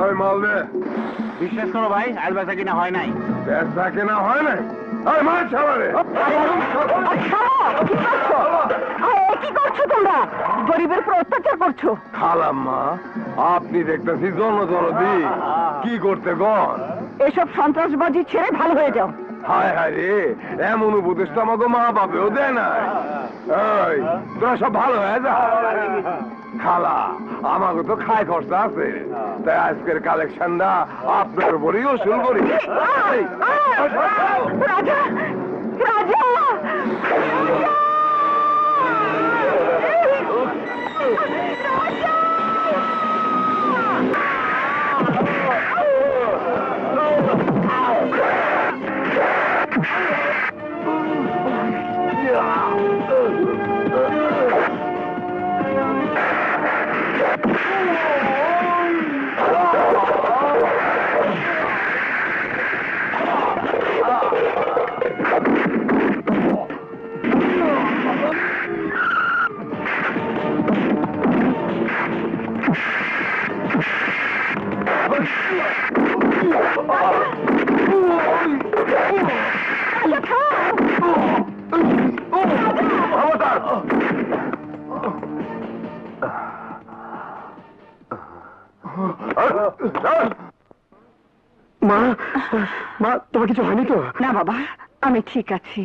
ওই মাল দে। বিশ্বাস করো ভাই, আর বেচা কিনা হয় নাই। বেচা কেনা হয় নাই? ওই মাল ছাড়ারে। কি করছো তোমরা? গরিবের উপর অত্যাচার করছো। খালাম্মা, আপনি দেখতেছি জন কি করতে গন? এসব সন্ত্রাসবাজি ছেড়ে ভালো হয়ে যাও। হায় হায় রে, এমন উপদেশটা আমাকে মা বাপেও দেয় নাই। এই তোরা সব ভালো হয়ে যা। খালা, আমাকে তো খায় খরচা আছে, তাই আজকের কালেকশনটা আপনার উপরেই ওসুল করি। রাজা, রাজা, মা, মা তোমার কিছু হয়নি তো? না বাবা, আমি ঠিক আছি।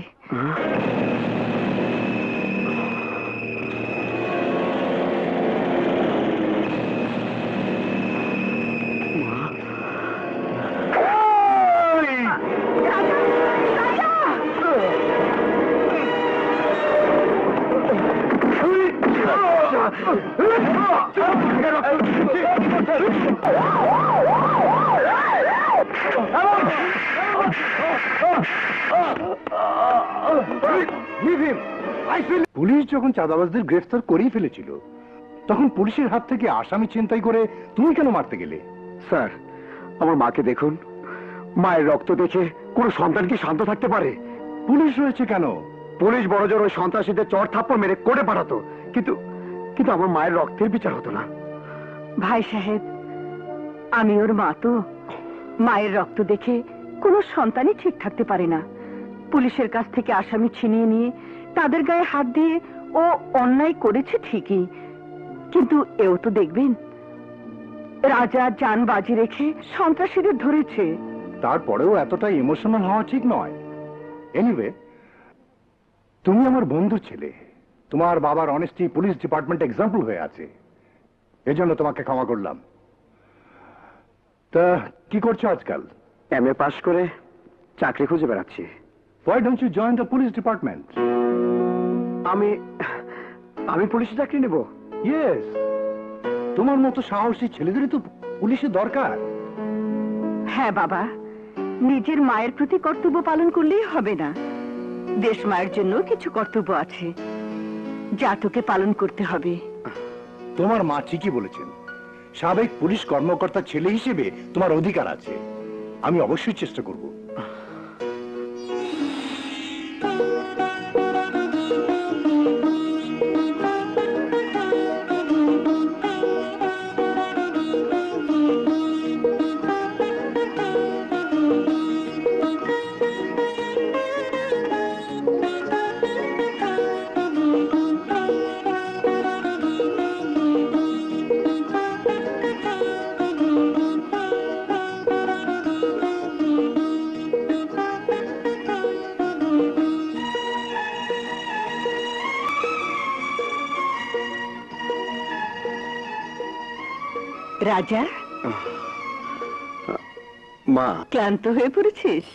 পুলিশ যখন চাঁদাবাজদের গ্রেফতার করেই ফেলেছিল, তখন পুলিশের হাত থেকে আসামি ছিনতাই করে তুমি কেন মারতে গেলে? স্যার, আমার মাকে দেখুন, মায়ের রক্ত দেখে কোনো সন্তান কি শান্ত থাকতে পারে? পুলিশ রয়েছে কেন? পুলিশ বড়জোর ওই সন্ত্রাসীদের চড় থাপ্পড় মেরে কোর্টে পাঠাতো, কিন্তু কিন্তু আমার মায়ের রক্তের বিচার হতো না। ভাই সাহেব, আমি ওর মা তো, মায়ের রক্ত দেখে কোনো সন্তানই ঠিক থাকতে পারে না। পুলিশের কাছ থেকে আসামি ছিনিয়ে নিয়ে তাদের গায়ে হাত দিয়ে ও অন্যায় করেছে ঠিকই, কিন্তু এও তো দেখবেন রাজা জান বাজি রেখে সন্ত্রাসীদের ধরেছে। তারপরেও এতটা ইমোশনাল হওয়া ঠিক নয়। এনিওয়ে, তুমি আমার বন্ধুর ছেলে, তোমার বাবার অনেস্টি পুলিশ ডিপার্টমেন্ট এক্সাম্পল হয়ে আছে, এজন্য তোমাকে ক্ষমা করলাম। তা কি করছো আজকাল? এমএ পাশ করে চাকরি খুঁজে বেড়াচ্ছি। Why don't you join the police department? আমি পুলিশে চাকরি নেব? Yes, তোমার মতো সাহসী ছেলেদেরই তো পুলিশে দরকার। হ্যাঁ বাবা, নিজের মায়ের প্রতি কর্তব্য পালন করলেই হবে না, দেশ মায়ের জন্য কিছু কর্তব্য আছে যা তোকে পালন করতে হবে। তোমার মা ঠিকই বলেছেন, সাবেক পুলিশ কর্মকর্তা ছেলে হিসেবে তোমার অধিকার আছে। আমি অবশ্যই চেষ্টা করব। রাজা, মা, ক্লান্ত হয়ে পড়েছিস?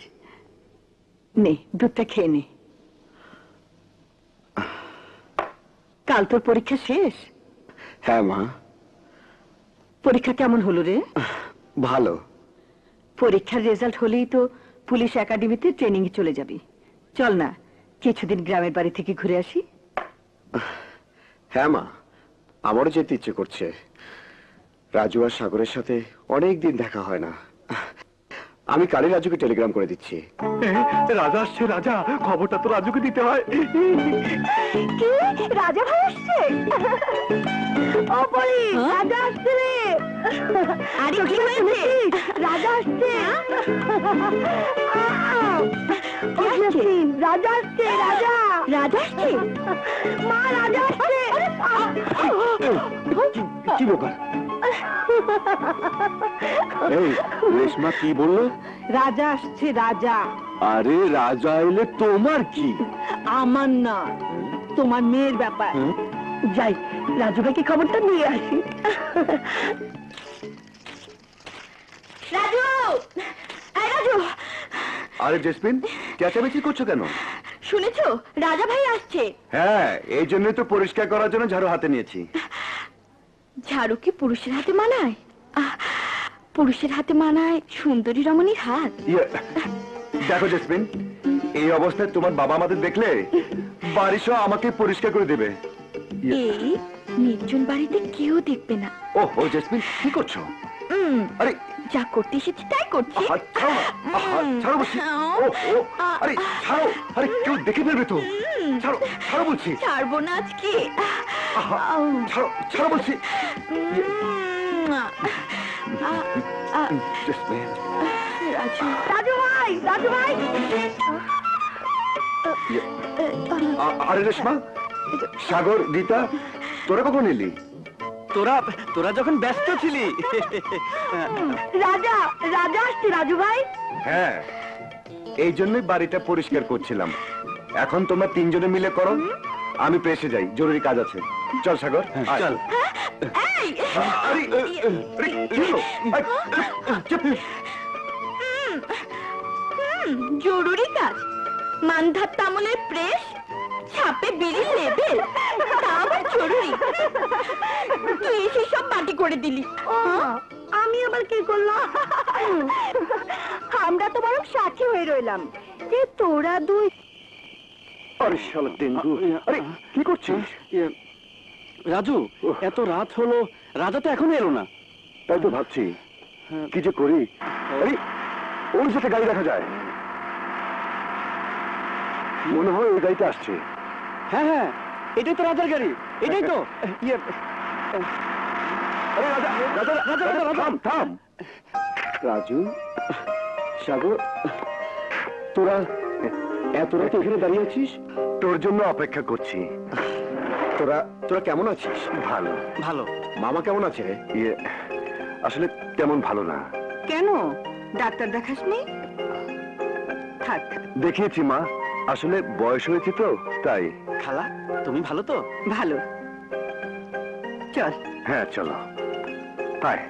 নে, দুধটা খেয়ে নে। কাল তোর পরীক্ষা শেষ? হ্যাঁ মা। পরীক্ষা কেমন হলো রে? ভালো। পরীক্ষার রেজাল্ট হলেই তো পুলিশ একাডেমিতে ট্রেনিং এ চলে যাবি। চল না, কিছুদিন গ্রামের বাড়ি থেকে ঘুরে আসি। হ্যাঁ মা, আমারও যেতে ইচ্ছে করছে। রাজু আর সাগরের সাথে অনেক দিন দেখা হয় না। আমি কালই রাজুকে টেলিগ্রাম করে দিচ্ছি। রাজা আসছে, রাজা, খবরটা তো রাজুকে দিতে হয়। কি, রাজা ভাই আসছে? ও বলি, রাজা আসছে রে। আরে কি হয়েছে? রাজা আসছে। রাজা আসছে, রাজা রাজা আসছে, মা রাজা আসছে। কি ব্যাপার? এই রেশমা কি বললো? রাজা আসছে, রাজা। আরে রাজা এলে তোমার কি? আমার না, তোমার মেয়ের ব্যাপার। যাই, রাজু ভাইকে খবরটা নিয়ে আসি। রাজু, এই রাজু, আরে জেসমিন, চেঁচামেচি করছো কেন? শুনেছো রাজা ভাই আসছে? হ্যাঁ, এই জন্যই তো পরিষ্কার করার জন্য ঝাড়ু হাতে নিয়েছি। ঝাড়ু কি পুরুষের হাতে মানায়? পুরুষের হাতে মানায় সুন্দরী রমণীর হাত। দেখো জেসমিন, এই অবস্থায় তোমার বাবা আমাদের দেখলে বাড়ি সহ আমাকে পরিষ্কার করে দেবে। এই নির্জন বাড়িতে কেউ দেখবে না। ও জেসমিন, কি করছো? আরে যা করতে এসেছি তাই করছি। ছাড়ো বলছি। আরে ছাড়ো, আরে কেউ দেখে ফেলবে তো। ছাড়ো, ছাড়ো বলছি। ছাড়বো না আজকে। ছাড়ো, ছাড়ো বলছি। জেসমিন, রাজু ভাই, রাজু ভাই। আরে রেশমা, সাগর, রীতা, তোরা কখন এলি? তোরা যখন ব্যস্ত ছিলি। রাজা, রাজা আসছে রাজু ভাই। হ্যাঁ, এই জন্যই বাড়িটা পরিষ্কার করছিলাম। এখন তোমরা তিনজনে মিলে করো, আমি প্রেসে যাই, জরুরি কাজ আছে। চল সাগর, চল। এই আরে, কি হলো? চুপ। জরুরি কাজ, মানধাত তামলের প্রেস, ছাপে বিড়ির লেবেল, তা আবার জরুরি। তুই এসে সব মাটি করে দিলি। আমি আবার কি করলাম? আমরা তো বরং সাক্ষী হয়ে রইলাম যে তোরা দুই। আরে শালা ডেঙ্গু, আরে কি করছিস? রাজু, এত রাত হলো, রাজা তো এখনো এলো না। তাই তো ভাবছি কি যে করি। আরে ওই সাথে গাড়ি দেখা যায়, মনে হয় ওই গাড়িটা আসছে। হ্যাঁ হ্যাঁ, এটাই তো রাজার গাড়ি, এটাই তো। আরে রাজা, রাজা, রাজা, রাজা, থাম, থাম। রাজু, সাগর, তোরা এত রাতে এখানে দাঁড়িয়ে আছিস? তোর জন্য অপেক্ষা করছি। তোরা তোরা কেমন আছিস? ভালো। ভালো। মামা কেমন আছে? আসলে তেমন ভালো না। কেন ডাক্তার দেখাসনি? থাক, দেখিয়েছি মা, আসলে বয়স হয়েছে তো তাই। খালা, তুমি ভালো তো? ভালো। চল। হ্যাঁ চলো, হায়।